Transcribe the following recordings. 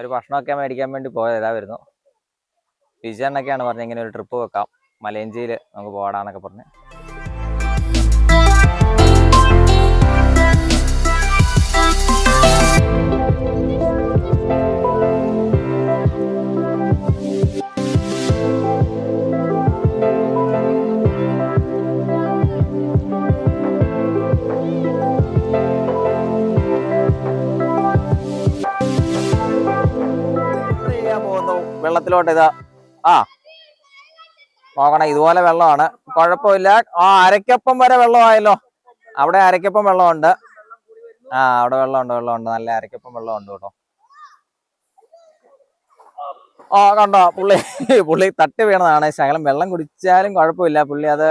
ഒരു ഭക്ഷണമൊക്കെ മേടിക്കാൻ വേണ്ടി പോയതാ വരുന്നു. വിജയണ്ണൊക്കെയാണ് പറഞ്ഞത് ഇങ്ങനെ ഒരു ട്രിപ്പ് വെക്കാം, മലയഞ്ചിയിൽ നമുക്ക് പോടാന്നൊക്കെ പറഞ്ഞ്. വെള്ളത്തിലോട്ട് ഇതാ നോക്കണം, ഇതുപോലെ വെള്ളമാണ്, കുഴപ്പമില്ല. അരയ്ക്കപ്പം വരെ വെള്ളമായല്ലോ. അവിടെ അരയ്ക്കപ്പം വെള്ളമുണ്ട്. അവിടെ വെള്ളമുണ്ട്, നല്ല അരയ്ക്കപ്പം വെള്ളമുണ്ട് കേട്ടോ. കണ്ടോ, പുള്ളി തട്ടി വീണതാണ്. ശകലം വെള്ളം കുടിച്ചാലും കുഴപ്പമില്ല, പുള്ളി അത്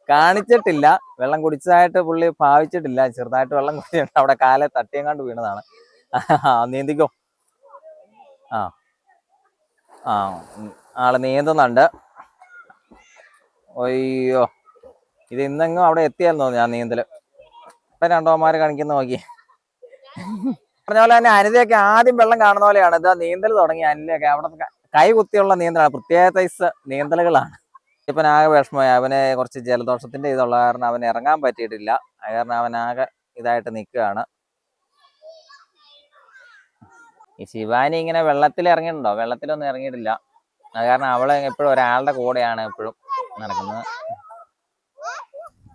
കാണിച്ചിട്ടില്ല. വെള്ളം കുടിച്ചതായിട്ട് പുള്ളി ഭാവിച്ചിട്ടില്ല. ചെറുതായിട്ട് വെള്ളം കുടിച്ചിട്ട് അവിടെ കാലെ തട്ടിയെങ്ങാണ്ട് വീണതാണ്. നീന്തിക്കോ. ആള് നീന്തുന്നുണ്ട്. അയ്യോ, ഇത് ഇന്നെങ്ങും അവിടെ എത്തിയാന്ന് തോന്നുന്നു ഞാൻ നീന്തല്. ഇപ്പൊ രണ്ടോമാര് കാണിക്കുന്ന നോക്കി. പറഞ്ഞ പോലെ തന്നെ അനിതയൊക്കെ ആദ്യം വെള്ളം കാണുന്ന പോലെയാണ് ഇതാ നീന്തൽ തുടങ്ങി. അനിലയൊക്കെ അവിടെ കൈ കുത്തിയുള്ള നീന്തലാണ്, പ്രത്യേക സൈസ് നീന്തലുകളാണ്. ഇപ്പം ആകെ വിഷമമായി. അവന് കുറച്ച് ജലദോഷത്തിന്റെ ഇതുള്ള കാരണം അവന് ഇറങ്ങാൻ പറ്റിയിട്ടില്ല. അത് കാരണം അവനാകെ ഇതായിട്ട് നിൽക്കുകയാണ്. ഈ ശിവാനി ഇങ്ങനെ വെള്ളത്തിൽ ഇറങ്ങിയിട്ടുണ്ടോ? വെള്ളത്തിലൊന്നും ഇറങ്ങിയിട്ടില്ല. അത് കാരണം അവളെ എപ്പോഴും ഒരാളുടെ കൂടെയാണ് എപ്പോഴും നടക്കുന്നത്.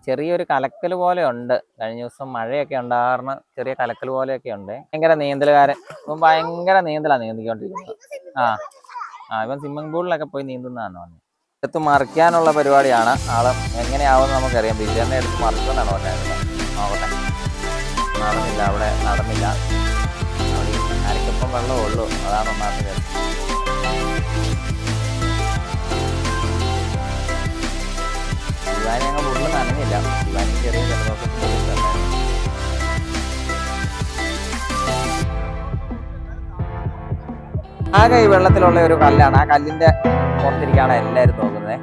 ചെറിയൊരു കലക്കൽ പോലെ ഉണ്ട്. കഴിഞ്ഞ ദിവസം മഴയൊക്കെ ഉണ്ടാകാറുണ്ട്, ചെറിയ കലക്കൽ പോലെയൊക്കെ ഉണ്ട്. ഭയങ്കര നീന്തലുകാരൻ, ഇപ്പം ഭയങ്കര നീന്തലാണ് നീന്തിക്കൊണ്ടിരിക്കുന്നത്. ഇവൻ സ്വിമ്മിംഗ് പൂളിലൊക്കെ പോയി നീന്തുന്നതാണ് പറഞ്ഞത്. എടുത്ത് മറിക്കാനുള്ള പരിപാടിയാണ്. ആള് എങ്ങനെയാവുമെന്ന് നമുക്കറിയാം. ബിജുവിനെ എടുത്ത് മറിക്കുമെന്നാണ് പറഞ്ഞത്. നോക്കട്ടെ. നടന്നില്ല, അവിടെ നടന്നില്ല. അരക്കപ്പം വെള്ളമേ ഉള്ളൂ, അതാണ് ഒന്നാമത്തെ. ശിവാനി ഞങ്ങൾ ഉള്ളിൽ നനഞ്ഞില്ല. ശിവാനി ചെറിയ ജലദോഷത്തിന്റെ ആകെ ഈ വെള്ളത്തിലുള്ള ഒരു കല്ലാണ്. ആ കല്ലിന്റെ പുറത്തിരിക്കാണ് എല്ലാവരും നോക്കുന്നത്.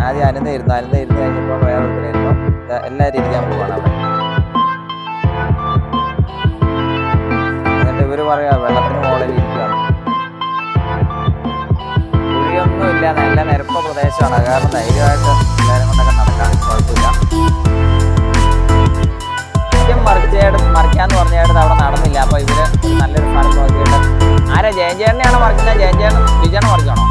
ആദ്യം അനന്തയിരുന്നു കഴിഞ്ഞപ്പോൾ വേറൊരുത്തരായിരുന്നു. എല്ലാവരും ഇരിക്കാൻ പോവാണ് അവിടെ. എന്നിട്ട് ഇവര് പറയാ വെള്ളത്തിന് മുകളിൽ ഇരിക്കുകയാണ്. കുഴിയൊന്നും ഇല്ല, നല്ല നിരപ്പ പ്രദേശമാണ്. കാരണം ധൈര്യമായിട്ട് എല്ലാവരും കൊണ്ടൊക്കെ നടക്കാൻ കുഴപ്പമില്ല. മറിക്കാന്ന് പറഞ്ഞായിട്ട് അവിടെ നടന്നില്ല. അപ്പൊ ഇവര് നല്ലൊരു സ്ഥലം നോക്കിയിട്ട് ആരാ ജയൻചേട്ടനെയാണ് മറിക്കുന്നത്? ജയൻചേട്ടൻ വിജയനെ മറിക്കണോ?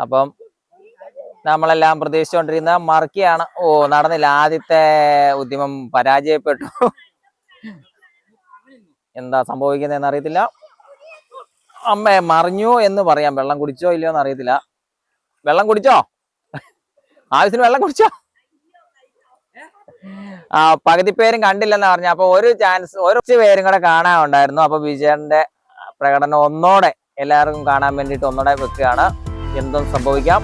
അപ്പം നമ്മളെല്ലാം പ്രതീക്ഷിച്ചുകൊണ്ടിരുന്ന മറിക്കുകയാണ്. നടന്നില്ല. ആദ്യത്തെ ഉദ്യമം പരാജയപ്പെട്ടു. എന്താ സംഭവിക്കുന്നതെന്ന് അറിയത്തില്ല. അമ്മേ മറിഞ്ഞു എന്ന് പറയാം. വെള്ളം കുടിച്ചോ ഇല്ലയോ എന്ന് അറിയത്തില്ല. വെള്ളം കുടിച്ചോ? ആവശ്യത്തിന് വെള്ളം കുടിച്ചോ? പകുതി പേരും കണ്ടില്ലെന്നാ പറഞ്ഞ. അപ്പൊ ഒരു ചാൻസ്, കുറച്ച് പേരും കൂടെ കാണാനുണ്ടായിരുന്നു. അപ്പൊ വിജയന്റെ പ്രകടനം ഒന്നോടെ എല്ലാവർക്കും കാണാൻ വേണ്ടിയിട്ട് ഒന്നോടെ വെക്കുകയാണ്. എന്തും സംഭവിക്കാം.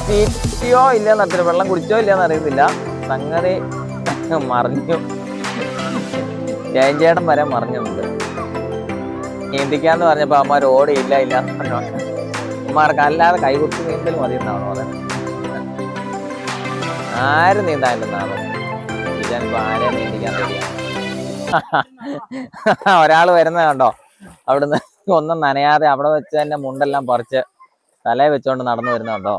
ചീറ്റിയോ ഇല്ലെന്ന് അറിയത്തില്ല, വെള്ളം കുടിച്ചോ ഇല്ലെന്ന് അറിയത്തില്ല. സംഗതി മറിഞ്ഞു. ജയൻചേട്ടൻ വരെ മറിഞ്ഞുണ്ട്. നീന്തിക്കാന്ന് പറഞ്ഞപ്പോ അമ്മമാർ ഓടിയില്ല അമ്മമാർക്ക് അല്ലാതെ കൈകുത്തി നീന്തൽ മതി എന്നാണോ പറയുന്നത്. ആരും നീന്താനില്ലെന്നാണ് വിജയനിപ്പോ ആരെയും നീന്തിക്കാൻ റെഡിയാണ്. ഒരാള് വരുന്നത് കണ്ടോ? അവിടുന്ന് ഒന്നും നനയാതെ അവിടെ വെച്ച് തന്നെ മുണ്ടെല്ലാം പറിച്ച് തലയെ വെച്ചോണ്ട് നടന്നു വരുന്നുണ്ടോ?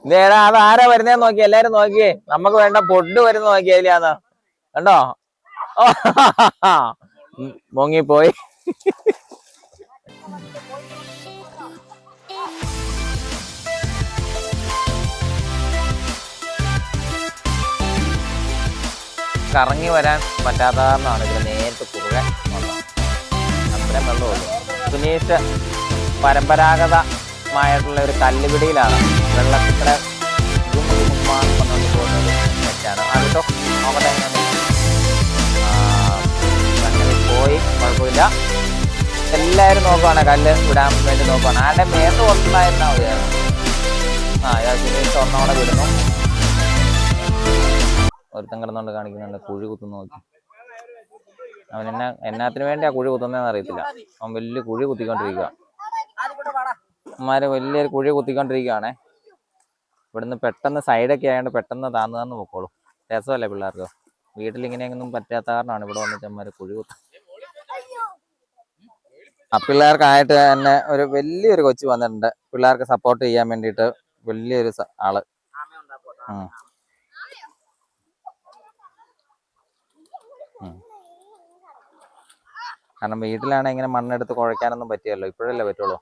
ഇതേടാ, അത് ആരാ വരുന്നേന്ന് നോക്കി, എല്ലാരും നോക്കിയേ. നമുക്ക് വേണ്ട പൊഡ് വരുന്ന നോക്കിയാന്ന് കണ്ടോ? മുങ്ങിപ്പോയി. കറങ്ങി വരാൻ പറ്റാത്ത കാരണമാണ് ഇതിൽ നേരിട്ട് കുറുകെ വന്നത്. അത്രയും വെള്ളമുള്ളൂ. സുനീഷ് പരമ്പരാഗതമായിട്ടുള്ള ഒരു കല്ലുപിടിയിലാണ്. വെള്ളത്തിൽക്കൂടെ പറഞ്ഞുകൊണ്ട് പോകുന്നത് തെറ്റാണ്. അതിട്ടോ നോക്കട്ടെ എങ്ങനെ പോയി. കുഴപ്പമില്ല. എല്ലാവരും നോക്കുവാണ്, കല്ല് വിടാൻ വേണ്ടി നോക്കുവാണ്. ആരുടെ മേത്ത് കൊണ്ടുണ്ടായിരുന്നാ മതിയായിരുന്നു. ഇതാ സുനീഷ് ഒന്നോടെ വിടുന്നു. ഒരുത്തം കിടന്നുകൊണ്ട് കാണിക്കുന്നുണ്ട്, കുഴി കുത്തുന്നു നോക്കി. അവൻ എന്നാത്തിന് വേണ്ടി ആ കുഴി കുത്തുന്നതെന്ന് അറിയത്തില്ല. അവൻ വലിയ കുഴി കുത്തിക്കൊണ്ടിരിക്കുക. അമ്മമാര് വലിയൊരു കുഴി കുത്തിക്കൊണ്ടിരിക്കുകയാണേ. ഇവിടുന്ന് പെട്ടെന്ന് സൈഡൊക്കെ ആയതുകൊണ്ട് പെട്ടെന്ന് താന്ന് പൊക്കോളൂ. രസമല്ലേ പിള്ളേർക്ക്. വീട്ടിലിങ്ങനെയൊന്നും പറ്റാത്ത കാരണമാണ് ഇവിടെ വന്നിട്ട് അമ്മമാര് കുഴി കുത്തുന്നത്. ആ പിള്ളേർക്കായിട്ട് തന്നെ ഒരു വലിയൊരു കൊച്ചു വന്നിട്ടുണ്ട്, പിള്ളേർക്ക് സപ്പോർട്ട് ചെയ്യാൻ വേണ്ടിയിട്ട്. വലിയൊരു ആള്. കാരണം വീട്ടിലാണെങ്കിൽ ഇങ്ങനെ മണ്ണെടുത്ത് കുഴയ്ക്കാനൊന്നും പറ്റിയല്ലോ, ഇപ്പോഴല്ലേ പറ്റുള്ളൂ.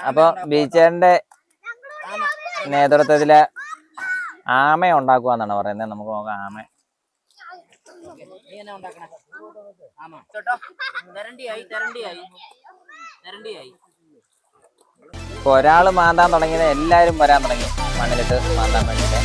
അപ്പൊ ബീച്ചേന്റെ നേതൃത്വത്തില് ആമ ഉണ്ടാക്കുവാന്നാണ് പറയുന്നത്. നമുക്ക് നോക്കാം ആമ. ഇപ്പൊ ഒരാള് മാന്താൻ തുടങ്ങിയത് എല്ലാരും വരാൻ തുടങ്ങി മണ്ണിലിട്ട് മാന്താൻ വേണ്ടിട്ട്.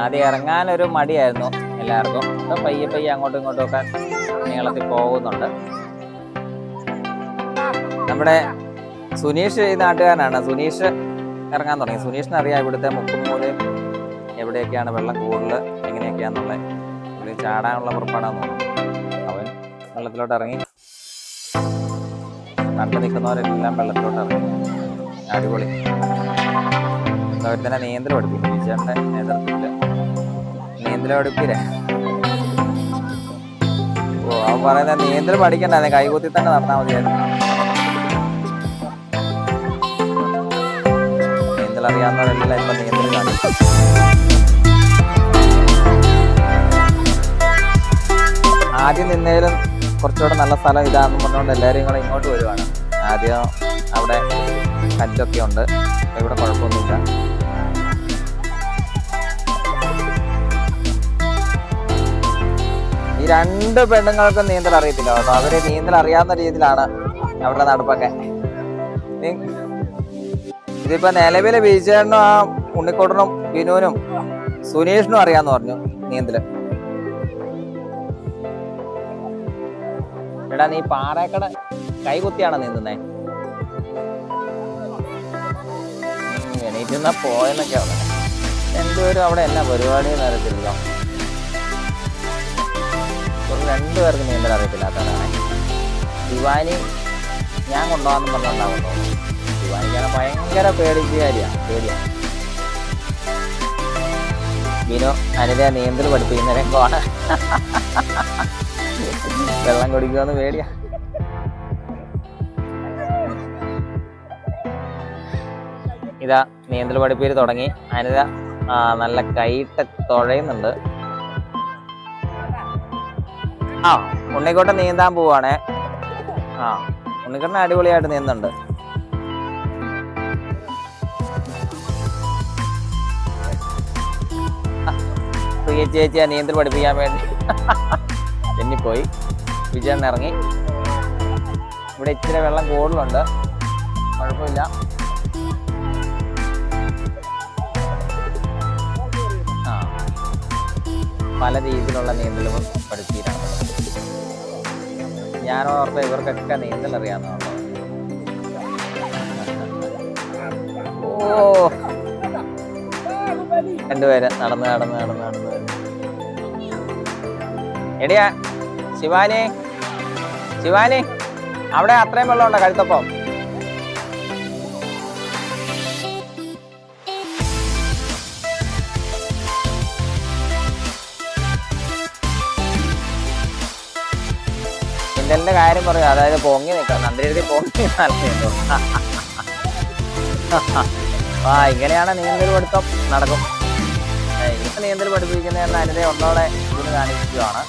ആദ്യം ഇറങ്ങാനൊരു മടിയായിരുന്നു എല്ലാവർക്കും. ഇപ്പൊ പയ്യെ പയ്യെ അങ്ങോട്ടും ഇങ്ങോട്ടും ഒക്കെ നീളത്തിൽ പോകുന്നുണ്ട്. നമ്മുടെ സുനീഷ് ഈ നാട്ടുകാരനാണ്. സുനീഷ് ഇറങ്ങാൻ തുടങ്ങി. സുനീഷിന് അറിയാം ഇവിടുത്തെ മുക്കും മൂലയും എവിടെയൊക്കെയാണ് വെള്ളം കൂടുതൽ, എങ്ങനെയൊക്കെയാന്നുള്ളത്. ഇവിടെ ചാടാനുള്ള പുറപ്പാടാന്ന് തോന്നുന്നു. അവൻ വെള്ളത്തിലോട്ട് ഇറങ്ങി. കണ്ടു നിൽക്കുന്നവരെല്ലാം വെള്ളത്തിലോട്ട് ഇറങ്ങി. അടിപൊളി. അവർ തന്നെ നീന്തൽ പഠിപ്പിക്കും. ടീച്ചറിന്റെ നേതൃത്വത്തില് നീന്തൽ പഠിപ്പില്ലേ. ഓ, അവൻ പറയുന്നത് നീന്തൽ പഠിക്കണ്ടായിരുന്നു, കൈകുത്തി തന്നെ നടന്നാൽ മതിയായിരുന്നു. നീന്തൽ അറിയാവുന്നവരെല്ലാം ഇപ്പൊ നീന്തൽ കാണിക്കും. ആദ്യം നിന്നേലും കുറച്ചുകൂടെ നല്ല സ്ഥലം ഇതാന്ന് പറഞ്ഞുകൊണ്ട് എല്ലാവരും കൂടെ ഇങ്ങോട്ട് വരുവാണ്. ആദ്യം അവിടെ കല്ലൊക്കെ ഉണ്ട്, ഇവിടെ കുഴപ്പമൊന്നുമില്ല. ഈ രണ്ട് പെണ്ണുങ്ങൾക്കും നീന്തൽ അറിയത്തില്ല കേട്ടോ. അവര് നീന്തൽ അറിയാവുന്ന രീതിയിലാണ് അവരുടെ നടപ്പൊക്കെ. ഇതിപ്പോ നിലവിലെ ബീച്ചേട്ടനും ആ ഉണ്ണിക്കോട്ടനും ബിനുവിനും സുനീഷിനും അറിയാന്ന് പറഞ്ഞു നീന്തല്. എടാ, നീ പാറേക്കട കൈകുത്തിയാണോ നീന്തുന്നേ? എണീറ്റുന്ന പോയെന്നൊക്കെ അവിടെ രണ്ടുപേരും അവിടെ എന്നാ പരിപാടി അറിയത്തില്ലല്ലോ. രണ്ടുപേർക്ക് നീന്തൽ അറിയത്തില്ലാത്തവരാണ്. ശിവാനി ഞാൻ കൊണ്ടുപോകാന്ന് പറഞ്ഞുണ്ടാവുന്നു. ശിവാനിക്കാണ് ഭയങ്കര പേടിക്കാരിയാണ്, പേടിയാണ്. ബിനു അനിതയെ നീന്തൽ പഠിപ്പിക്കുന്ന രംഗമാണ്. വെള്ളം കുടിക്കുമെന്ന് പേടിയാ. ഇതാ നീന്തൽ പഠിപ്പീര് തുടങ്ങി. അനിത നല്ല കൈയിട്ട് തുഴയുന്നുണ്ട്. ആ, ഉണ്ണിക്കോട്ടൻ നീന്താൻ പോവാണേ. ആ, ഉണ്ണിക്കോട്ടൻ അടിപൊളിയായിട്ട് നീന്തുന്നുണ്ട്. പ്രിയ ചേച്ചിയാ നീന്തൽ പഠിപ്പിക്കാൻ വേണ്ടി ചെന്നിപ്പോയി. വിജയൻ ഇറങ്ങി. ഇവിടെ ഇച്ചിരി വെള്ളം കൂടുതലുണ്ട്, കുഴപ്പമില്ല. ആ, പല രീതിയിലുള്ള നീന്തലും പഠിപ്പിക്കാനാണ്. ഞാനോർത്ത ഇവർക്കൊക്കെ നീന്തൽ അറിയാവുന്നതാണ്. ഓ, രണ്ടുപേര് നടന്ന് നടന്ന് നടന്ന് നടന്ന്. എടിയാ ശിവാനി, ശിവാനി, അവിടെ അത്രയും വെള്ളം ഉണ്ടോ കഴുത്തപ്പം? നീന്തലിന്റെ കാര്യം പറയും, അതായത് പൊങ്ങി നിൽക്കണം, നന്ദിരത്തിൽ പൊങ്ങി നിൽക്കുന്നു. ആ, ഇങ്ങനെയാണ് നീന്തൽ പഠിത്തം നടക്കും. ഇങ്ങനെ നീന്തൽ പഠിപ്പിക്കുന്നതെന്ന് അനിത ഒന്നോടെ ഇതിന് കാണിക്കുകയാണ്.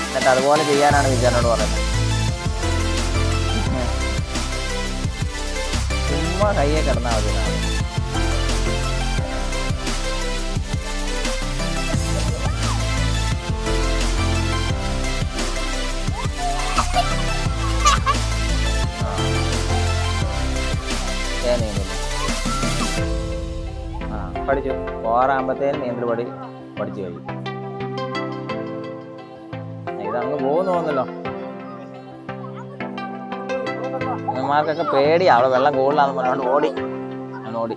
എന്നിട്ട് അതുപോലെ ചെയ്യാനാണ് വിജയനോട് പറയുന്നത്. ചുമ്മാ കയ്യെ കിടന്നാൽ മതി. പഠിച്ചു പോറാകുമ്പത്തേനും നീന്തൽ പഠിച്ചു കഴിയും. ഇതങ്ങ് പോകുന്നു തോന്നല്ലോ. നിങ്ങൾക്കൊക്കെ പേടിയാ, അവിടെ വെള്ളം കൂടുതലാന്ന് പറഞ്ഞോണ്ട് ഓടി. ഞാൻ ഓടി.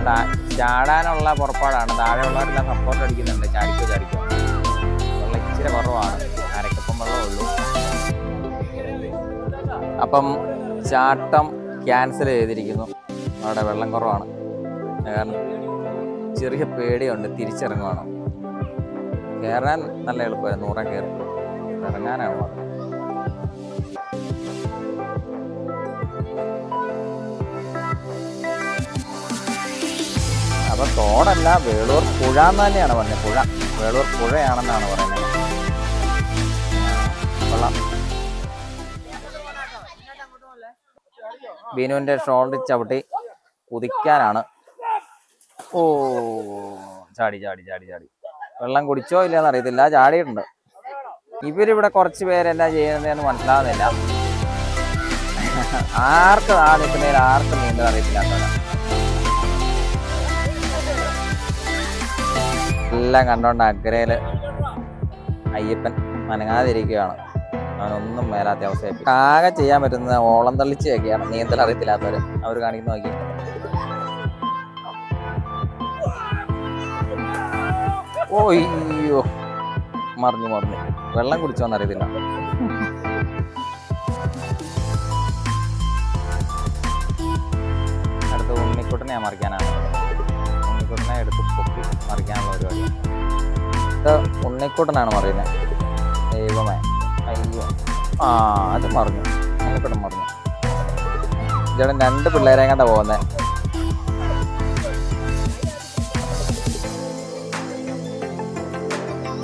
അതുകൊണ്ട് ചാടാനുള്ള പുറപ്പാടാണ്. താഴെയുള്ളവരെല്ലാം സപ്പോർട്ട് അടിക്കുന്നുണ്ട്, ചാടിക്കോ ചാടിക്കോ. വെള്ളം ഇച്ചിരി കുറവാണ്, അരക്കപ്പം വെള്ളമേ ഉള്ളൂ. അപ്പം ചാട്ടം ക്യാൻസൽ ചെയ്തിരിക്കുന്നു. അവിടെ വെള്ളം കുറവാണ്, കാരണം ചെറിയ പേടിയുണ്ട്. തിരിച്ചിറങ്ങുവാണ്. കയറാൻ നല്ല എളുപ്പമായിരുന്നു, 100 കയറി. ഇറങ്ങാനാണ് പാട്. അപ്പൊ തോടല്ല, വേളൂർ പുഴ എന്ന് തന്നെയാണ് പറഞ്ഞത്. പുഴ, വേളൂർ പുഴയാണെന്നാണ് പറയുന്നത്. കൊള്ളാം. ബീനുവിന്റെ ഷോൾഡർ ചവിട്ടി കുതിക്കാനാണ്. ഓ, ചാടി ചാടി ചാടി ചാടി. വെള്ളം കുടിച്ചോ ഇല്ലയെന്ന് അറിയത്തില്ല, ചാടിയിട്ടുണ്ട്. ഇവരിവിടെ കുറച്ച് പേരെന്നാ ചെയ്യുന്നതെന്ന് മനസ്സിലാവുന്നില്ല. ആർക്ക് നിൽക്കുന്നതിൽ ആർക്കും നീന്തൽ അറിയത്തില്ലാത്തവരാ. എല്ലാം കണ്ടോണ്ട് അഗ്രയില് അയ്യപ്പൻ അനങ്ങാതിരിക്കുകയാണ്. അവനൊന്നും മേലാത്ത അവസ്ഥയായി. ആകെ ചെയ്യാൻ പറ്റുന്ന ഓളം തള്ളിച്ചൊക്കെയാണ് നീന്തൽ അറിയത്തില്ലാത്തവര് അവർ കാണിക്കുന്ന നോക്കി. ഓ അയ്യോ, മറിഞ്ഞു. വെള്ളം കുടിച്ചോന്ന് അറിയത്തില്ല. അടുത്ത ഉണ്ണിക്കുട്ടനെ മറിക്കാനാണ്. ഉണ്ണിക്കുട്ടനെ എടുത്ത് പൊക്കി മറിക്കാനുള്ള പരിപാടി. ഇത് ഉണ്ണിക്കുട്ടനാണ് മറിയുന്നത്. ദൈവമേ, അയ്യോ, അത് മറിഞ്ഞു. ഉണ്ണിക്കുട്ടൻ മറിഞ്ഞു. ചേട്ടൻ 2 പിള്ളേരെ കണ്ടാ പോകുന്നത്.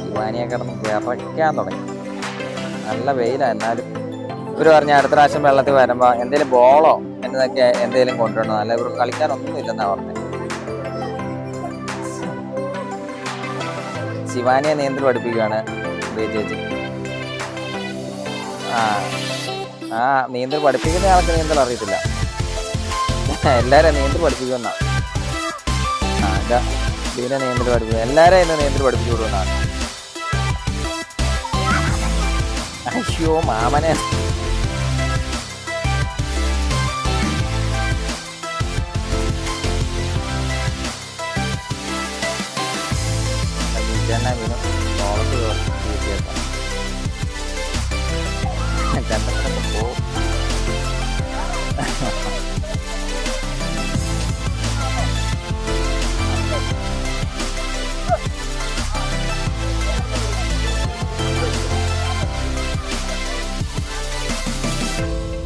ശിവാനിയെ കിടന്ന് വിറയ്ക്കാൻ തുടങ്ങി. നല്ല വെയിലാണ്. എന്നാലും ഇവർ പറഞ്ഞ അടുത്ത പ്രാവശ്യം വെള്ളത്തിൽ വരുമ്പോൾ എന്തെങ്കിലും ബോളോ എന്നതൊക്കെ എന്തെങ്കിലും കൊണ്ടുവരണം. അല്ല, ഇവർ കളിക്കാനൊന്നും ഇല്ലെന്നാ പറഞ്ഞത്. ശിവാനിയെ നീന്തൽ പഠിപ്പിക്കുകയാണ് ചേച്ചി. നീന്തൽ പഠിപ്പിക്കുന്ന ആൾക്ക് നീന്തൽ അറിയത്തില്ല. എല്ലാവരും നീന്തൽ പഠിപ്പിക്കുമെന്നാ. ഇതിനെ നീന്തൽ പഠിപ്പിക്കുക, എല്ലാവരെയും ഇന്ന് നീന്തൽ പഠിപ്പിച്ചു കൊടുക്കുന്നതാണ്. അയ്യോ, മാമനെ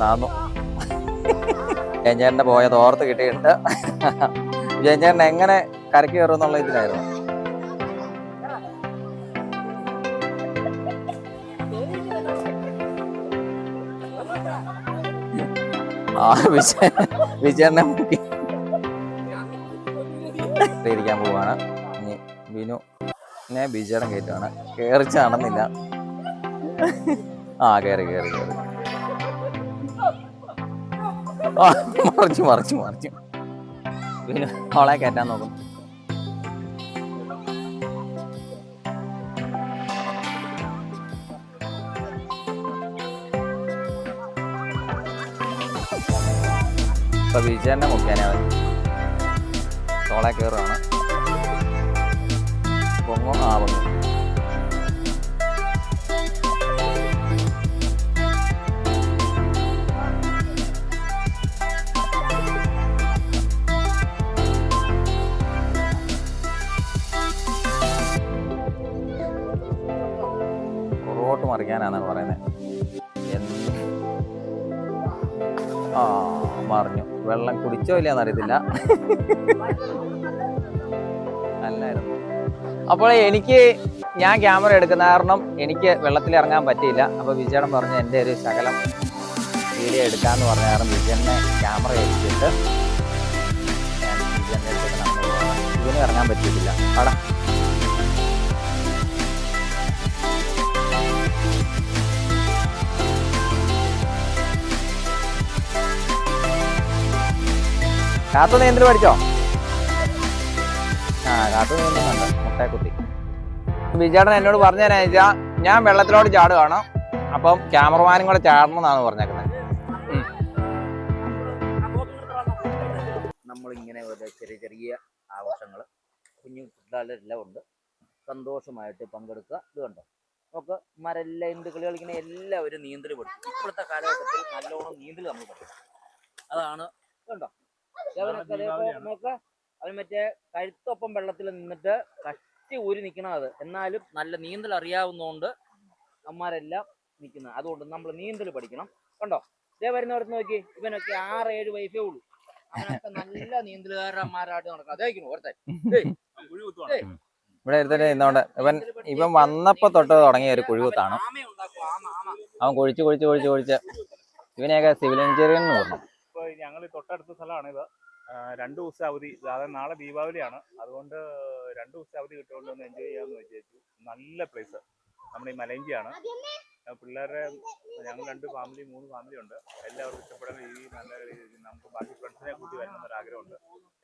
താന്നു. ജയഞ്ചേട്ടൻ്റെ പോയ തോർത്ത് കിട്ടിയിട്ട് ജയഞ്ചേട്ടൻ എങ്ങനെ കരക്ക് കയറും എന്നുള്ള ഇതിലായിരുന്നു. വിജയനെ മുക്കി ഇരിക്കാൻ പോവാണ്. ഇനി ബിനുനെ ബിജേടം കയറ്റാണ്. കയറിച്ച് നടന്നില്ല. കയറി മറിച്ചു ബിനു അവളെ കയറ്റാൻ നോക്കും. ഇപ്പൊ വിജയനെ മുഖ്യാനെ അവൻ തോളെ കയറുകയാണ്. പൊങ്ങും പൊങ്ങും. പുറകോട്ട് മറിക്കാനാണ് പറയുന്നത്. മറിഞ്ഞു. വെള്ളം കുടിച്ചോ ഇല്ലയെന്ന് അറിയത്തില്ല. അല്ലായിരുന്നു. അപ്പോൾ ഞാൻ ക്യാമറ എടുക്കുന്ന കാരണം എനിക്ക് വെള്ളത്തിൽ ഇറങ്ങാൻ പറ്റിയില്ല. അപ്പോൾ വിജയൻ പറഞ്ഞ് എൻ്റെ ഒരു ശകലം വീഡിയോ എടുക്കാമെന്ന് പറഞ്ഞ കാരണം വിജയനെ ക്യാമറ എടുത്തിട്ട് ഞാൻ വിജയൻ്റെ അടുത്ത് ഇതിന് ഇറങ്ങാൻ പറ്റിയിട്ടില്ല. അവിടെ കാത്തു നീന്തൽ പഠിച്ചോ? കാത്തു നീന്തുന്നുണ്ട്, മുട്ടയെ കുത്തി. വിജേട്ടൻ എന്നോട് പറഞ്ഞു തരാന്ന് വെച്ചാൽ ഞാൻ വെള്ളത്തിലോട്ട് ചാടുകയാണ്, അപ്പം ക്യാമറമാനും കൂടെ ചാടണം എന്നാണ് പറഞ്ഞേക്കുന്നത്. നമ്മളിങ്ങനെ അതുപോലെ ചെറിയ ചെറിയ ആഘോഷങ്ങൾ കുഞ്ഞു പിള്ളേരെല്ലാം ഉണ്ട്. സന്തോഷമായിട്ട് പങ്കെടുക്കുക. ഇത് കണ്ടോ നമുക്ക് മരെല്ലാം എന്ത് കളി കളിക്കുന്ന എല്ലാവരും നീന്തൽ പഠിക്കും. ഇപ്പോഴത്തെ കാലഘട്ടത്തിൽ നല്ലോണം നീന്തൽ നമ്മൾ പഠിക്കും. അതാണ് കണ്ടോ നോക്കുക. അവൻ മറ്റേ കഴുത്തൊപ്പം വെള്ളത്തിൽ നിന്നിട്ട് കഷ്ടി ഊരി നിൽക്കണം. അത് എന്നാലും നല്ല നീന്തൽ അറിയാവുന്നതുകൊണ്ട് അമ്മമാരെല്ലാം നിൽക്കുന്നത്. അതുകൊണ്ട് നമ്മൾ നീന്തൽ പഠിക്കണം. കണ്ടോ ഇതേ വരുന്നവർക്ക് നോക്കി, ഇവനൊക്കെ 6-7 വയസ്സേ ഉള്ളൂ. അവനൊക്കെ നല്ല നീന്തലുകാരുടെ അമ്മമാരായിട്ട് നടക്കാം. അതേക്കുന്നു ഓർത്തെ ഇവിടെ എടുത്തിട്ട് ഇന്നോണ്ട് ഇവൻ വന്നപ്പോ തൊട്ട് തുടങ്ങിയ ഒരു കുഴികുത്താണ്. അവൻ കുഴിച്ച് ഇവനെയൊക്കെ സിവിൽ എഞ്ചിനീയറിംഗ് എന്ന് പറഞ്ഞു. ഇപ്പോൾ ഞങ്ങൾ തൊട്ടടുത്ത സ്ഥലമാണ് ഇത്. 2 ദിവസം അവധി, അതായത് നാളെ ദീപാവലിയാണ്. അതുകൊണ്ട് 2 ദിവസം അവധി കിട്ടുകൊണ്ട് ഒന്ന് എൻജോയ് ചെയ്യാമെന്ന് വെച്ചു. നല്ല പ്ലേസ് നമ്മുടെ ഈ മലയഞ്ചിയാണ്. പിള്ളേരെ ഞങ്ങൾ 3 ഫാമിലി ഉണ്ട്. എല്ലാവർക്കും ഇഷ്ടപ്പെടുന്ന ഈ നല്ല നമുക്ക് ബാക്കി ഫ്രണ്ട്സിനെ കൂട്ടി വരണം എന്നൊരാഗ്രഹമുണ്ട്.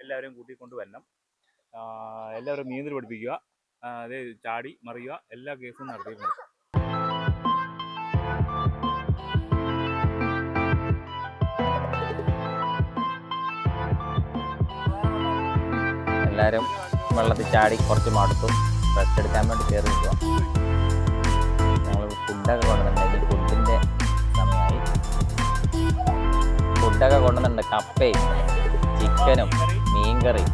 എല്ലാവരെയും കൂട്ടിക്കൊണ്ട് വരണം. എല്ലാവരും നീന്തൽ പഠിപ്പിക്കുക, അതേ ചാടി മറിയുക, എല്ലാ കേസും നടത്തിയിട്ടുണ്ട്. എല്ലാവരും വെള്ളത്തിൽ ചാടി കുറച്ച് മടുത്തു റെസ്റ്റ് എടുക്കാൻ വേണ്ടി കയറി നിൽക്കുക. ഞങ്ങൾ ഫുഡൊക്കെ കൊണ്ടുവന്നിട്ടുണ്ട്. ഫുഡിൻ്റെ സമയമായി. ഫുഡൊക്കെ കൊണ്ടുവന്നിട്ടുണ്ട്. കപ്പയും ചിക്കനും മീൻകറി.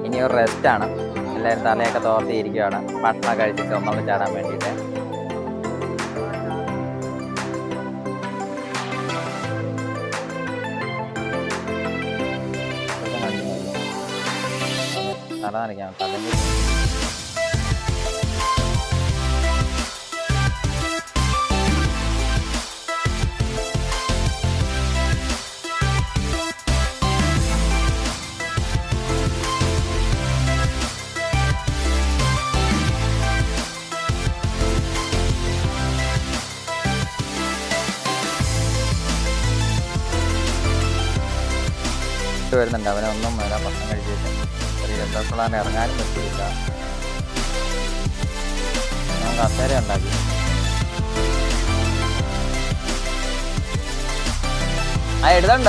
ഇനി ഒരു റെസ്റ്റാണ്. എല്ലാവരും തലയൊക്കെ തോർത്തിയിരിക്കുകയാണ് ഭക്ഷണം കഴിച്ചിട്ട് ഒന്നുകൂടി ചാടാൻ വേണ്ടിയിട്ട്. തല നനയ്ക്കാം. തലയിൽ വരുന്നുണ്ട്. അവനൊന്നും വേല ഭക്ഷണം കഴിച്ചിട്ട് ചെറിയ സന്തോഷമുള്ള ഇറങ്ങാനും പറ്റിയില്ല. നമുക്ക് അത്തേര ഉണ്ടാക്കി. എഴുതണ്ട